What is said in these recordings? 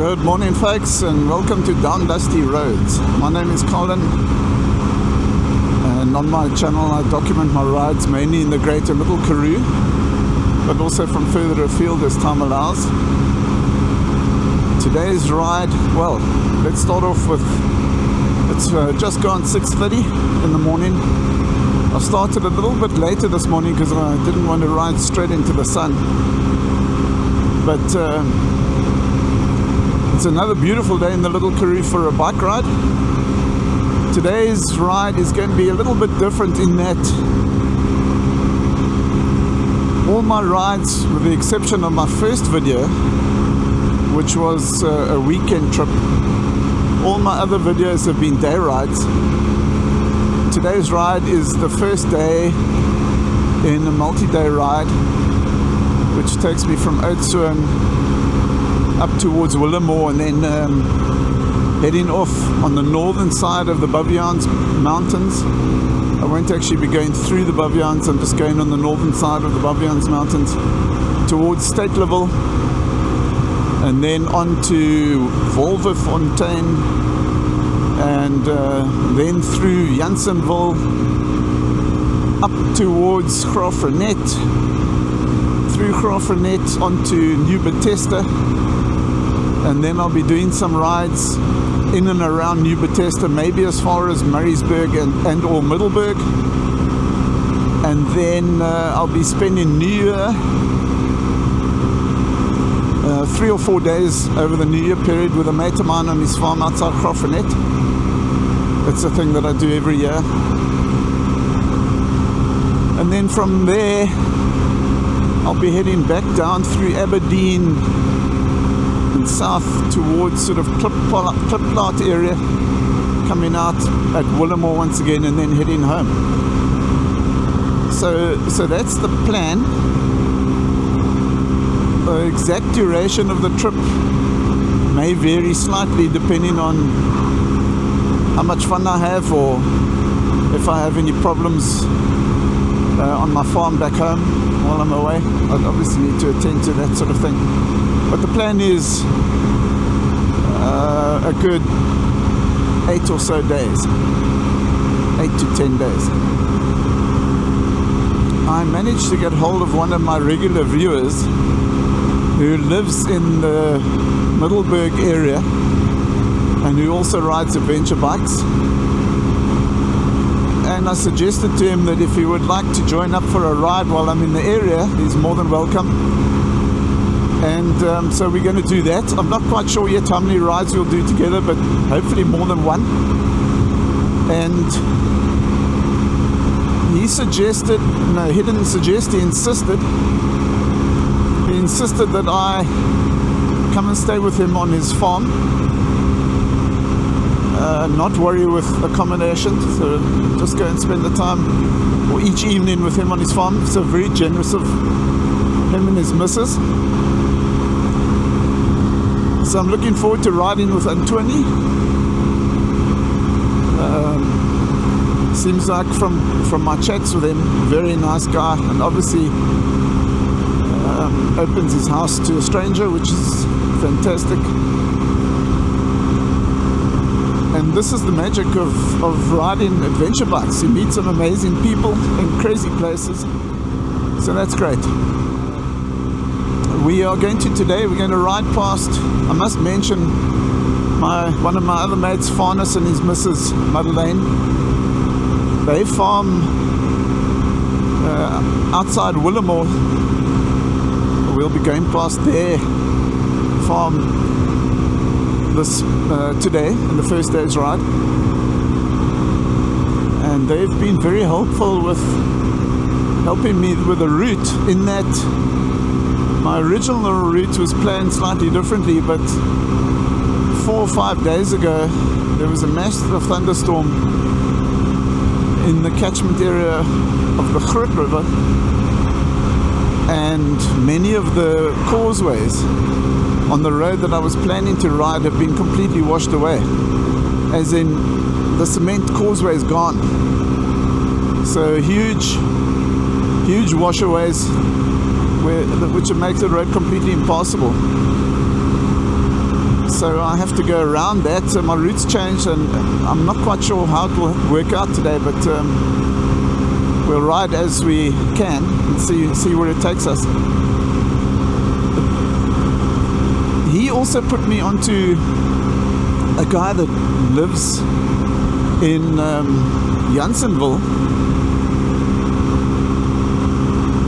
Good morning, folks, and welcome to Down Dusty Roads. My name is Colin, and on my channel I document my rides mainly in the Greater Middle Karoo, but also from further afield as time allows. Today's ride, well, let's start off with, it's just gone 6:30 in the morning. I started a little bit later this morning because I didn't want to ride straight into the sun. But it's another beautiful day in the Little Karoo for a bike ride. Today's ride is going to be a little bit different in that all my rides, with the exception of my first video, which was a weekend trip, all my other videos have been day rides. Today's ride is the first day in a multi-day ride, which takes me from Oudtshoorn up towards Willowmore and then heading off on the northern side of the Baviaans mountains. I won't actually be going through the Baviaans, I'm just going on the northern side of the Baviaans mountains towards Steytlerville, and then on to Wolwefontein, and then through Jansenville up towards Graaff Reinet, through Graaff Reinet onto Nieu Bethesda, and then I'll be doing some rides in and around Nieu Bethesda, maybe as far as Maritzburg and or Middelburg, and then I'll be spending New Year 3 or 4 days over the New Year period with a mate of mine on his farm outside Graaff Reinet. It's a thing that I do every year. And then from there I'll be heading back down through Aberdeen and south towards sort of Klipplaat area, coming out at Willowmore once again and then heading home. So that's the plan. The exact duration of the trip may vary slightly depending on how much fun I have, or if I have any problems on my farm back home while I'm away. I'd obviously need to attend to that sort of thing. But the plan is a good 8 or so days, 8 to 10 days. I managed to get hold of one of my regular viewers who lives in the Middelburg area and who also rides adventure bikes, and I suggested to him that if he would like to join up for a ride while I'm in the area, he's more than welcome. And so we're going to do that. I'm not quite sure yet how many rides we'll do together, but hopefully more than one. And he suggested, no, he didn't suggest, he insisted that I come and stay with him on his farm, not worry with accommodation, so just go and spend the time, or each evening, with him on his farm. So very generous of him and his missus. So I'm looking forward to riding with Antoine. Seems like from my chats with him, very nice guy, and obviously opens his house to a stranger, which is fantastic. And this is the magic of riding adventure bikes. You meet some amazing people in crazy places, so that's great. We're going to ride past, I must mention, one of my other mates, Farnes, and his missus, Madeleine. They farm outside Willowmore. We'll be going past their farm this today, in the first day's ride. And they've been very helpful with helping me with the route, in that my original route was planned slightly differently, but 4 or 5 days ago there was a massive thunderstorm in the catchment area of the Groot River, and many of the causeways on the road that I was planning to ride have been completely washed away, as in the cement causeway is gone. So huge washaways which makes the road completely impassable. So I have to go around that. So my route's changed, and I'm not quite sure how it will work out today, but we'll ride as we can and see where it takes us. He also put me onto a guy that lives in Jansenville,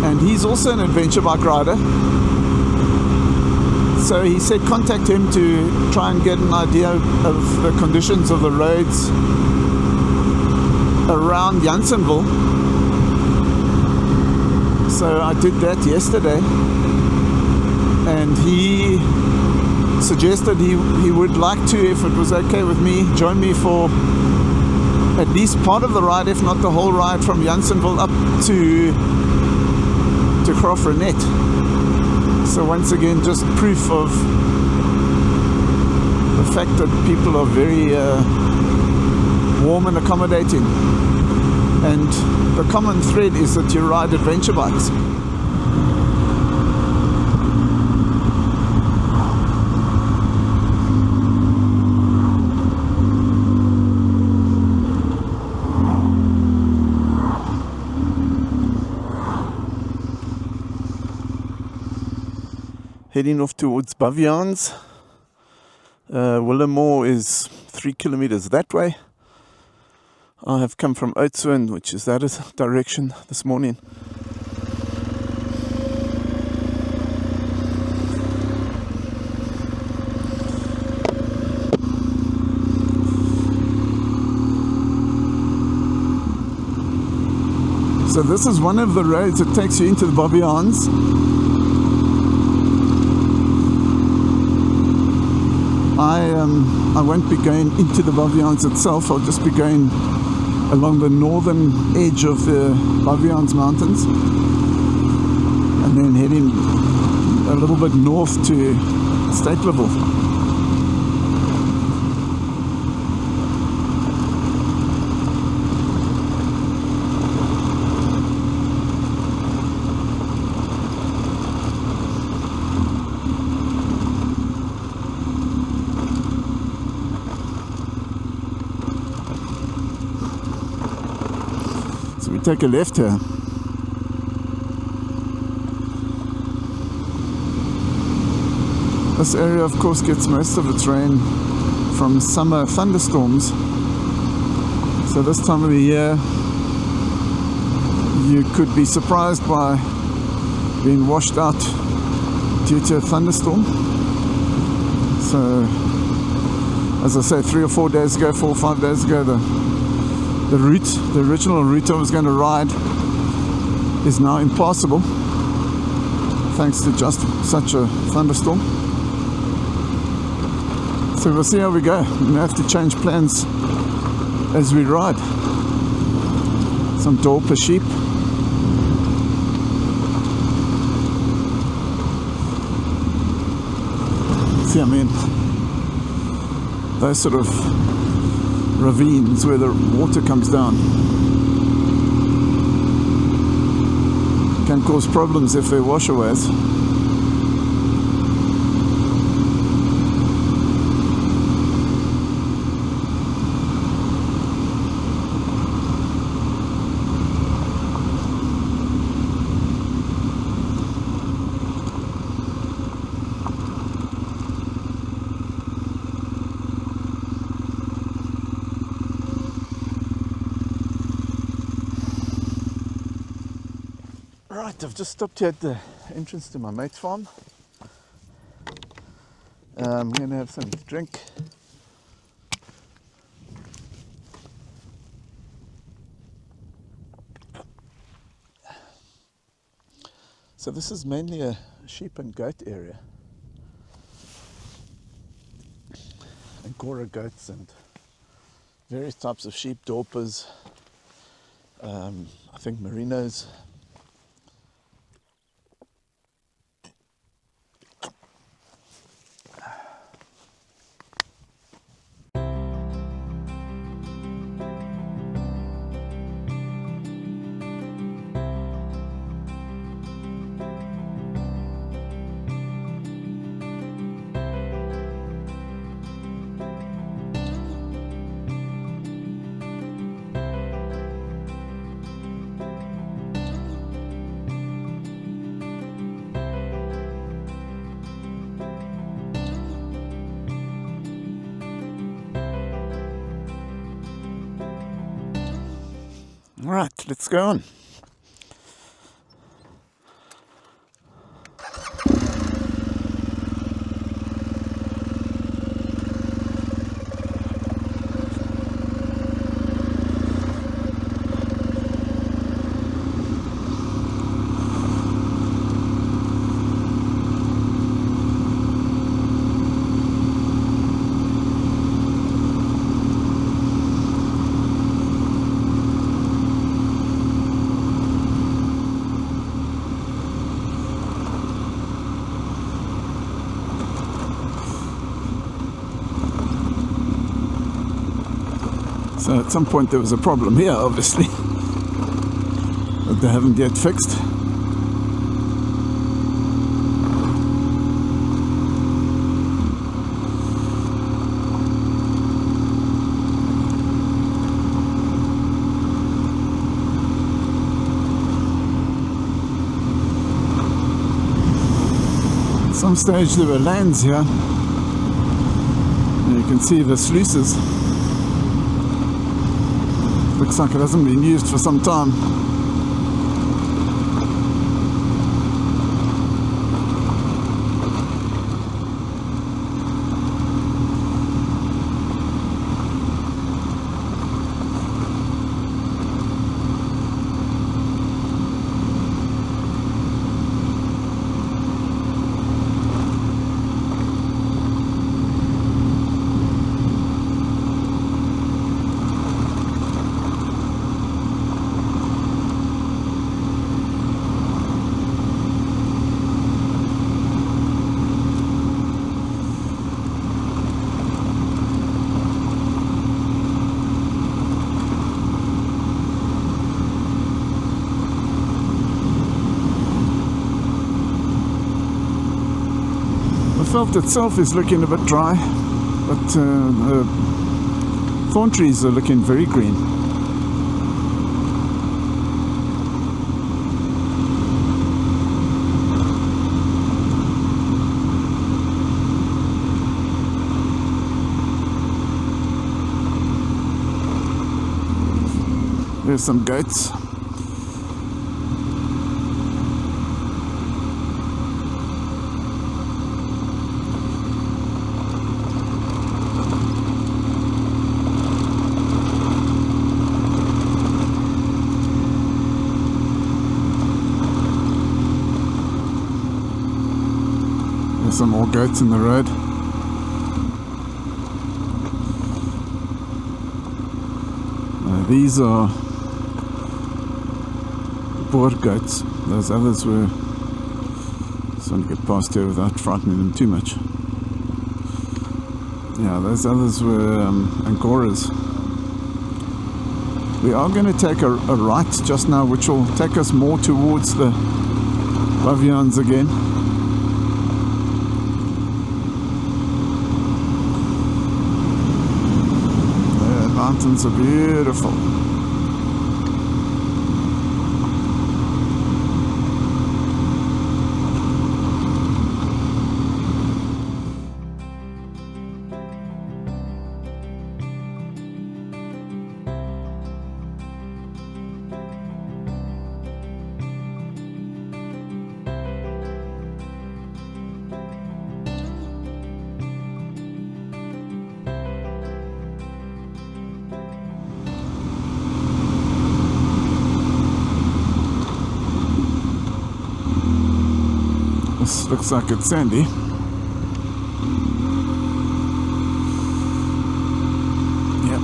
and he's also an adventure bike rider. So he said contact him to try and get an idea of the conditions of the roads around Jansenville. So I did that yesterday, and he suggested he would like to, if it was okay with me, join me for at least part of the ride, if not the whole ride, from Jansenville up to Graaff Reinet. So once again, just proof of the fact that people are very warm and accommodating, and the common thread is that you ride adventure bikes. Heading off towards Baviaans. Willowmore is 3 kilometers that way. I have come from Oudtshoorn, which is that direction, this morning. So this is one of the roads that takes you into the Baviaans. I won't be going into the Baviaans itself. I'll just be going along the northern edge of the Baviaans mountains, and then heading a little bit north to Steytlerville. Take a left here. This area, of course, gets most of its rain from summer thunderstorms. So this time of the year, you could be surprised by being washed out due to a thunderstorm. So, as I say, 3 or 4 days ago, 4 or 5 days ago, the original route I was going to ride is now impassable thanks to just such a thunderstorm. So we'll see how we go. We have to change plans as we ride. Some Dorper sheep. See, I mean, those sort of ravines where the water comes down can cause problems if they're washaways. Right, I've just stopped here at the entrance to my mate's farm. I'm going to have something to drink. So this is mainly a sheep and goat area. Angora goats and various types of sheep, Dorpers, I think merinos. Alright, let's go on. So at some point there was a problem here, obviously, that they haven't yet fixed. At some stage there were lands here. And you can see the sluices. Looks like it hasn't been used for some time. The veld itself is looking a bit dry, but the thorn trees are looking very green. There's some goats. There's some more goats in the road. These are boer goats. Those others were, just want to get past here without frightening them too much. Yeah, those others were Angoras. We are going to take a right just now, which will take us more towards the Baviaans again. The mountains are beautiful. This looks like it's sandy. Yep.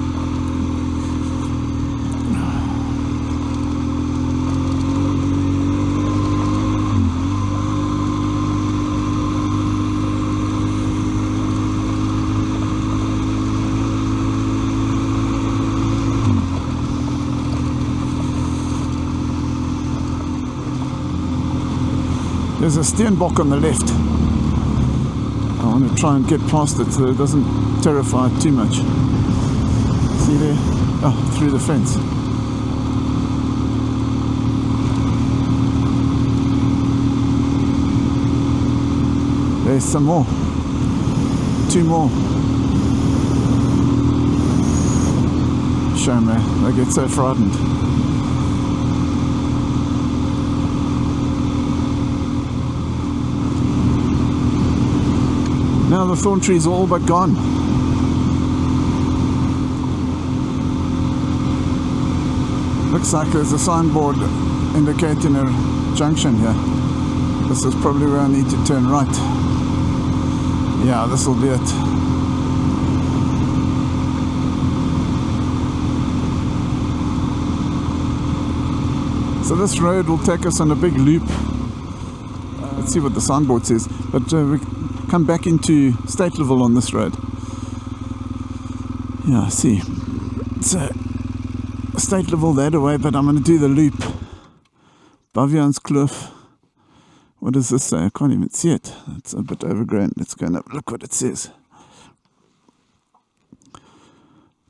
There's a steenbok on the left. I want to try and get past it so it doesn't terrify it too much. See there? Oh, through the fence. There's some more. 2 more. Shame, man. They get so frightened. Yeah, the thorn trees are all but gone. Looks like there's a signboard indicating a junction here. This is probably where I need to turn right. Yeah, this will be it. So this road will take us on a big loop. Let's see what the signboard says. But we come back into Steytlerville on this road. Yeah, see. So Steytlerville that away, but I'm going to do the loop. Baviaans Kloof. What does this say? I can't even see it. It's a bit overgrown. Let's go and have a look what it says.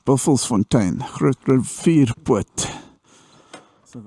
Wolwefontein, Grootrivierpoort. So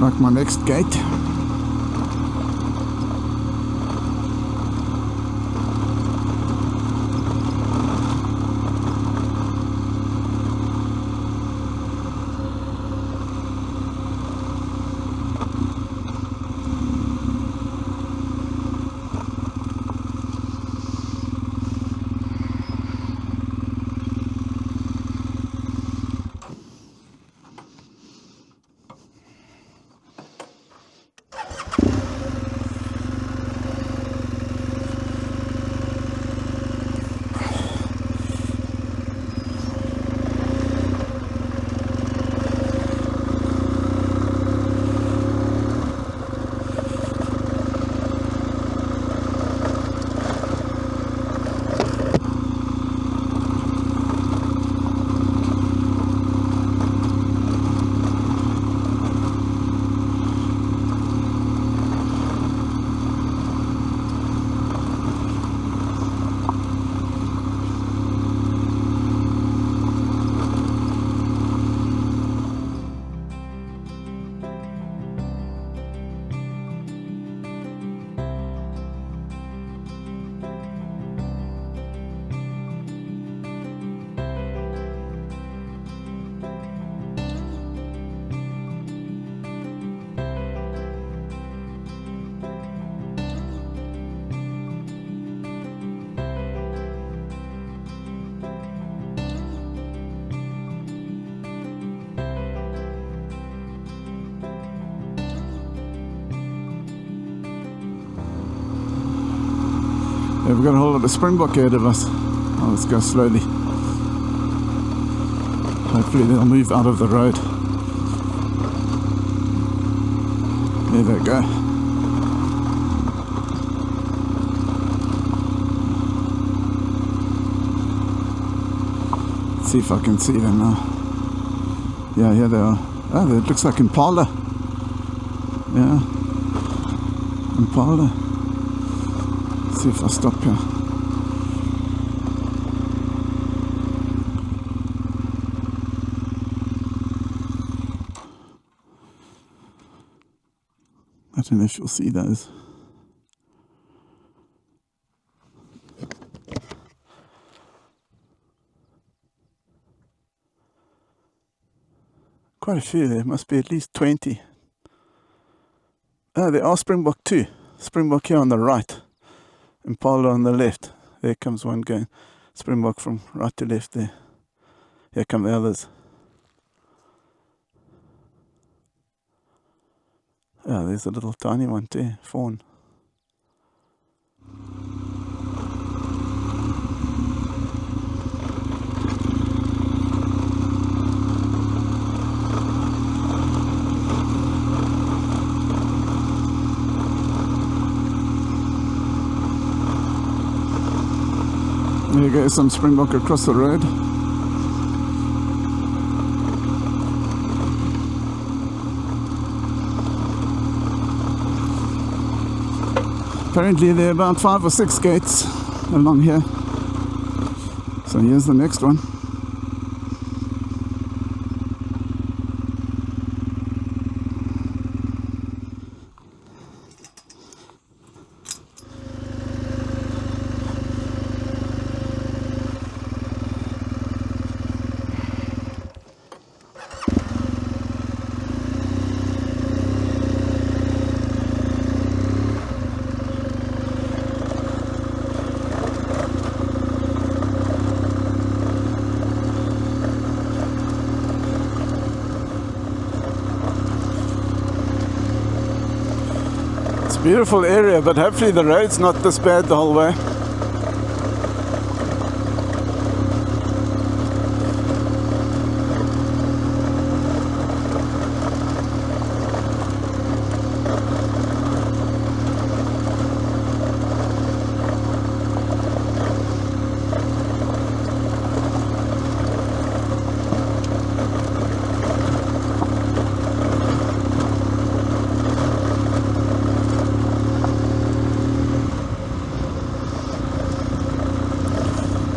like my next gate. Yeah, we've got a whole lot of springbok ahead of us. Oh, let's go slowly. Hopefully they'll move out of the road. There they go. Let's see if I can see them now. Yeah, here they are. Oh, it looks like Impala. Yeah, Impala. Let's see if I stop here. I don't know if you'll see those. Quite a few. There must be at least 20. Oh, there are springbok too. Springbok here on the right. Impala on the left. There comes one going. Springbok from right to left there. Here come the others. Oh, there's a little tiny one too. Fawn. There you go, some springbok across the road. Apparently there are about 5 or 6 gates along here. So here's the next one. Beautiful area, but hopefully the road's not this bad the whole way.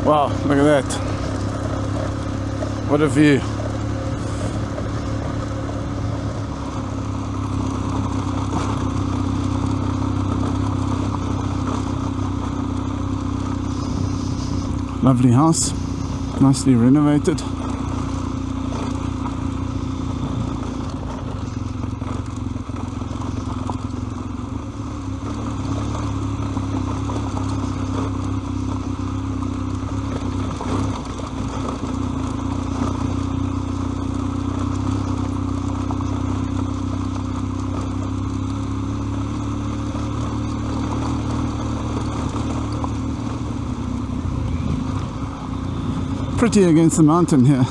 Wow, look at that. What a view. Lovely house, nicely renovated. Pretty against the mountain here.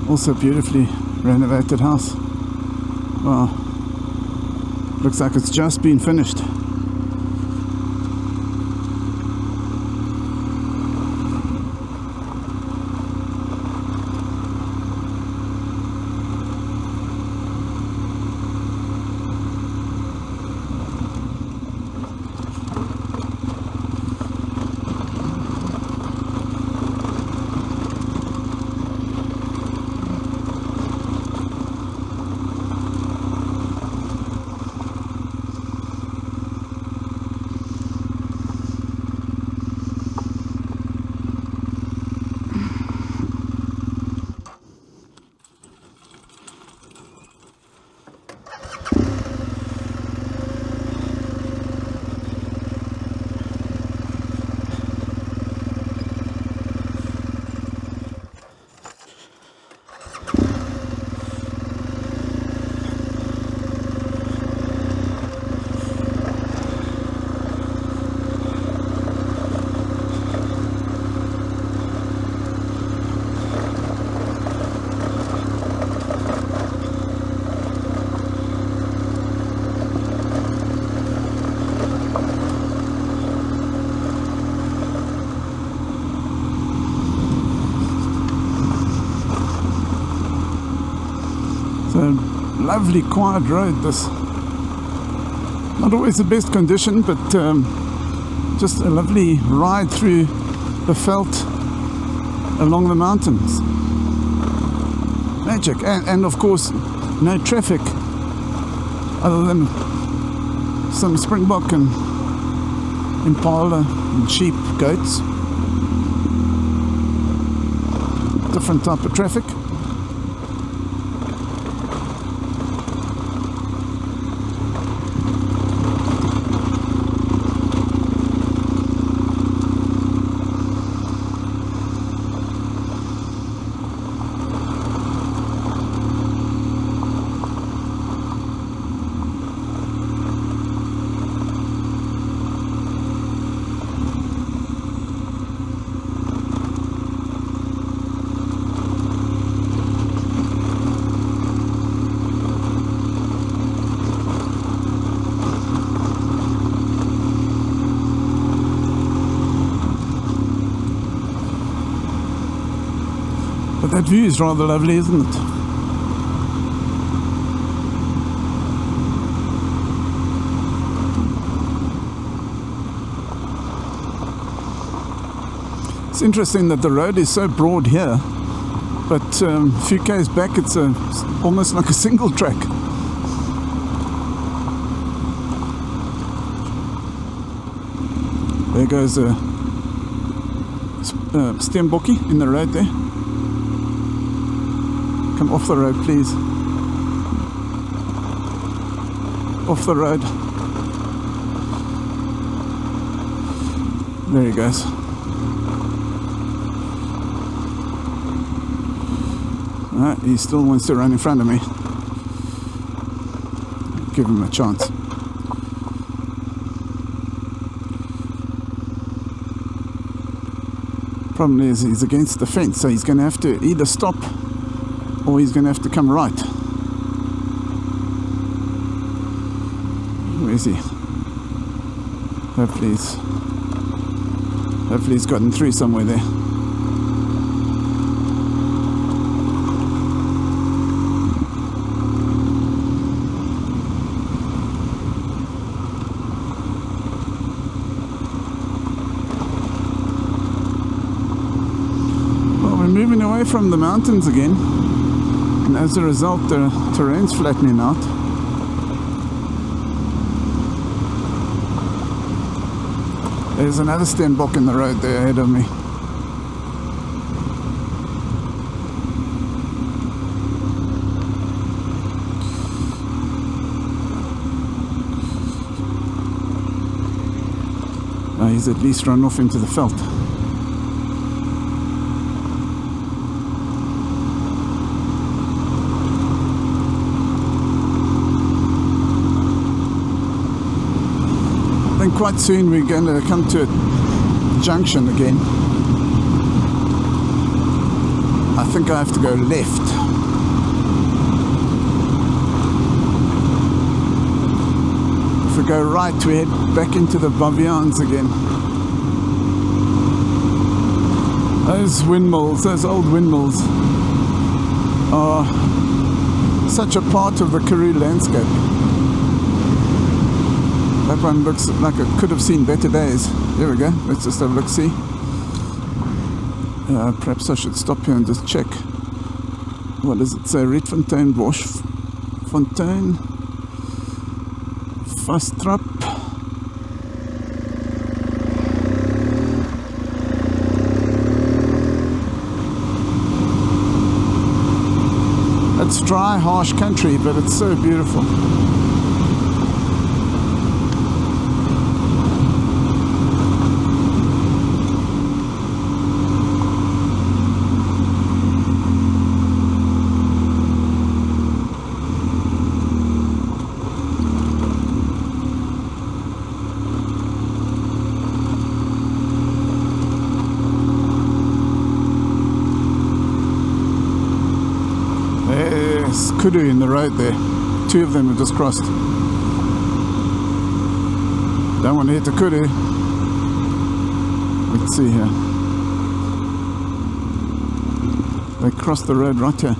Also beautifully renovated house. Wow. Looks like it's just been finished. lovely quiet road, this. Not always the best condition, but just a lovely ride through the veld along the mountains. Magic. And of course no traffic other than some springbok and impala and sheep, goats. Different type of traffic. But that view is rather lovely, isn't it? It's interesting that the road is so broad here, but a few k's back it's almost like a single track. There goes a steenbokkie in the road there. Come off the road, please. Off the road. There he goes. He still wants to run in front of me. Give him a chance. Problem is he's against the fence, so he's going to have to either stop or he's going to have to come right. Where is he? Hopefully he's gotten through somewhere there. Well, we're moving away from the mountains again. And as a result, the terrain's flattening out. There's another steenbok in the road there ahead of me. He's at least run off into the veld. Quite soon we're going to come to a junction again. I think I have to go left. If we go right, we head back into the Baviaans again. Those windmills, those old windmills, are such a part of the Karoo landscape. That one looks like it could have seen better days. Here we go. Let's just have a look, see. Perhaps I should stop here and just check. What does it say? Wolwefontein, Wolwefontein, Vastrap. It's dry, harsh country, but it's so beautiful. Kudu in the road there. Two of them have just crossed. Don't want to hit the kudu. Let's see here. They crossed the road right here.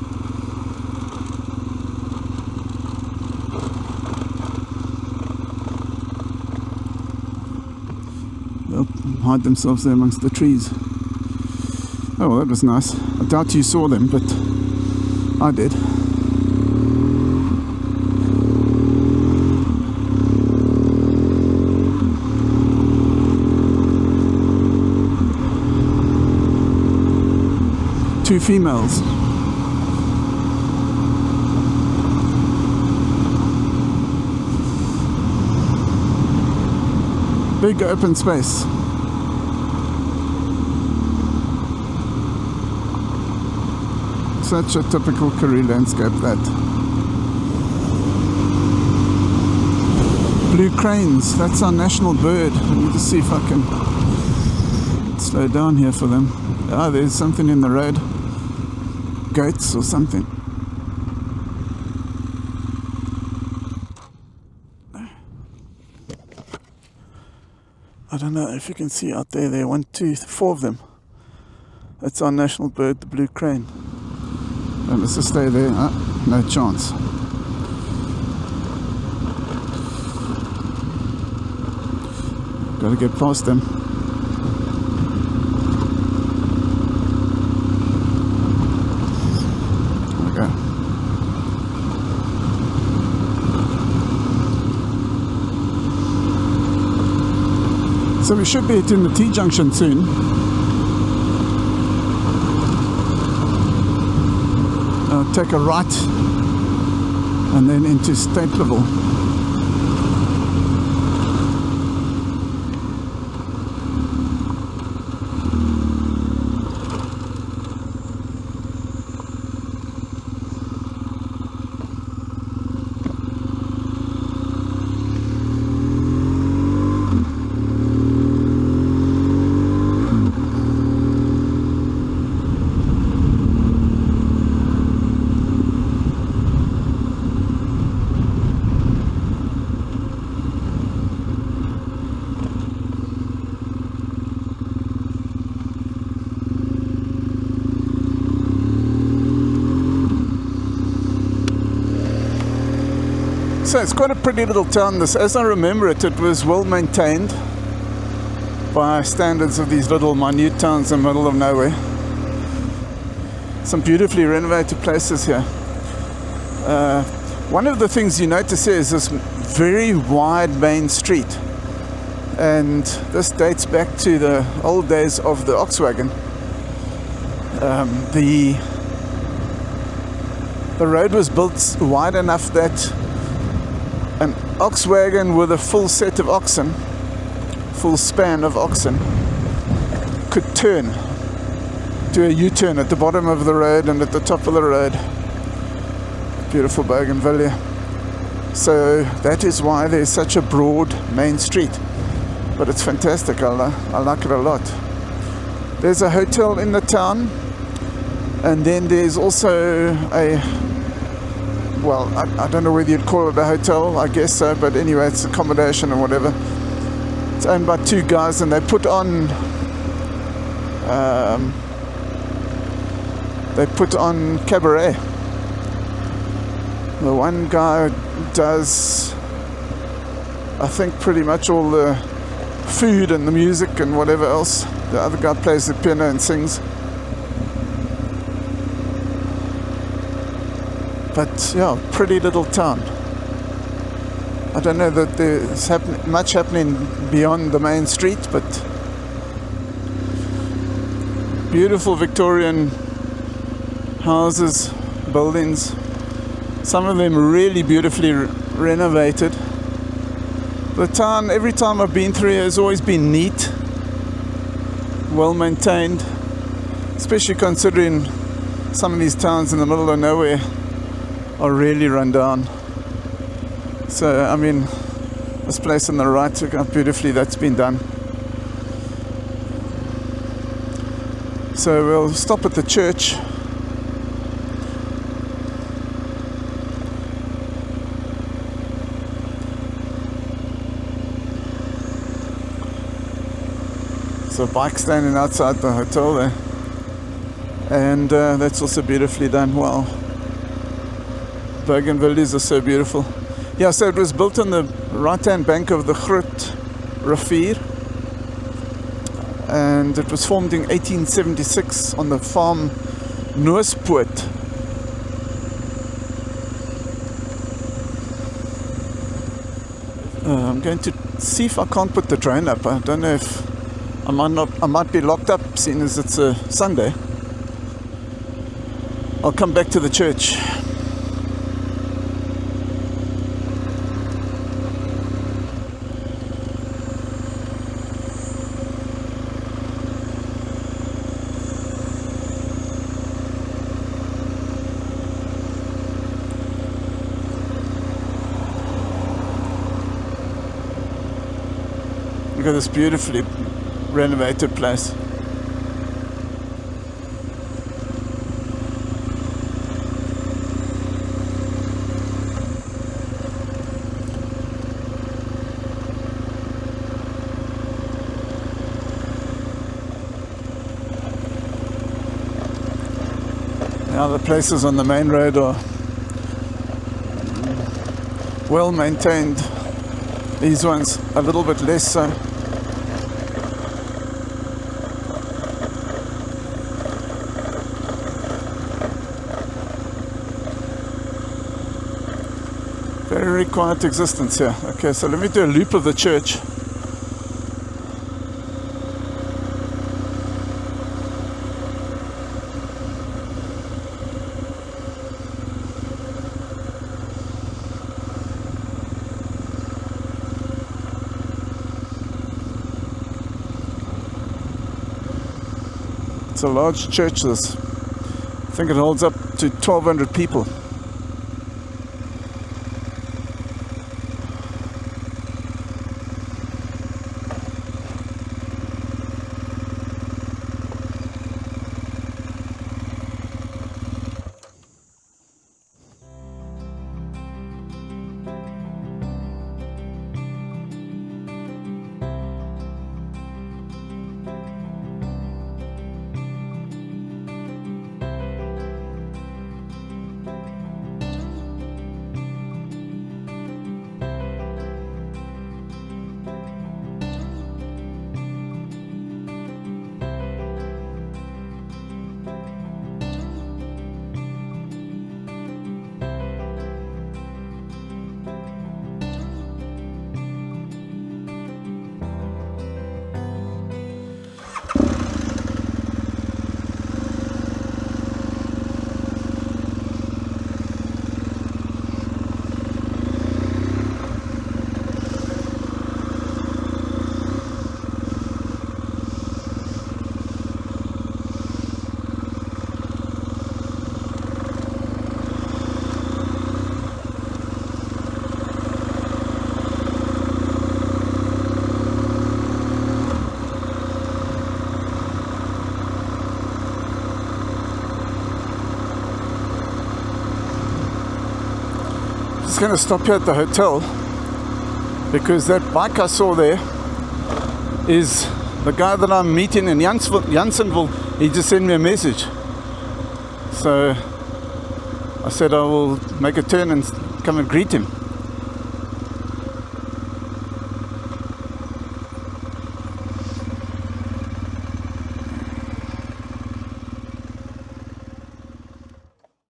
They'll hide themselves there amongst the trees. Oh, well, that was nice. I doubt you saw them, but I did. Two females. Big open space. Such a typical Karoo landscape, that. Blue cranes, that's our national bird. I need to see if I can slow down here for them. Ah, there's something in the road. Goats or something. I don't know if you can see out there. There are 1, 2, 4 of them. That's our national bird, the blue crane. Let's just stay there. No chance. Got to get past them. Okay. So we should be hitting the T-junction soon. Take a right and then into Steytlerville. So it's quite a pretty little town. This, as I remember it, it was well maintained by standards of these little minute towns in the middle of nowhere. Some beautifully renovated places here. One of the things you notice here is this very wide main street, and this dates back to the old days of the ox wagon. The road was built wide enough that an ox wagon with a full set of oxen, full span of oxen, could turn, do a U-turn at the bottom of the road and at the top of the road. Beautiful bougainvillea. So that is why there's such a broad main street. But it's fantastic. I like it a lot. There's a hotel in the town, and then there's also a, well, I don't know whether you'd call it a hotel, I guess so, but anyway, it's accommodation or whatever. It's owned by two guys, and they put on cabaret. The one guy does, I think, pretty much all the food and the music and whatever else. The other guy plays the piano and sings. But yeah, pretty little town. I don't know that there's much happening beyond the main street, but beautiful Victorian houses, buildings. Some of them really beautifully renovated. The town, every time I've been through here, has always been neat, well maintained, especially considering some of these towns in the middle of nowhere are really run down. So, I mean, this place on the right, look how beautifully that's been done. So we'll stop at the church. So a bike standing outside the hotel there. And that's also beautifully done. Wow. Bougainvilleas are so beautiful. Yeah, so it was built on the right-hand bank of the Groot River. and it was formed in 1876 on the farm Noospoort. I'm going to see if I can't put the drain up. I don't know if I might be locked up, seeing as it's a Sunday. I'll come back to the church. Look at this beautifully renovated place. Now the places on the main road are well maintained. These ones a little bit less so. Very quiet existence here. Okay, so let me do a loop of the church. It's a large church, this. I think it holds up to 1,200 people. Just going to stop here at the hotel because that bike I saw there is the guy that I'm meeting in Jansenville. He just sent me a message, so I said I will make a turn and come and greet him.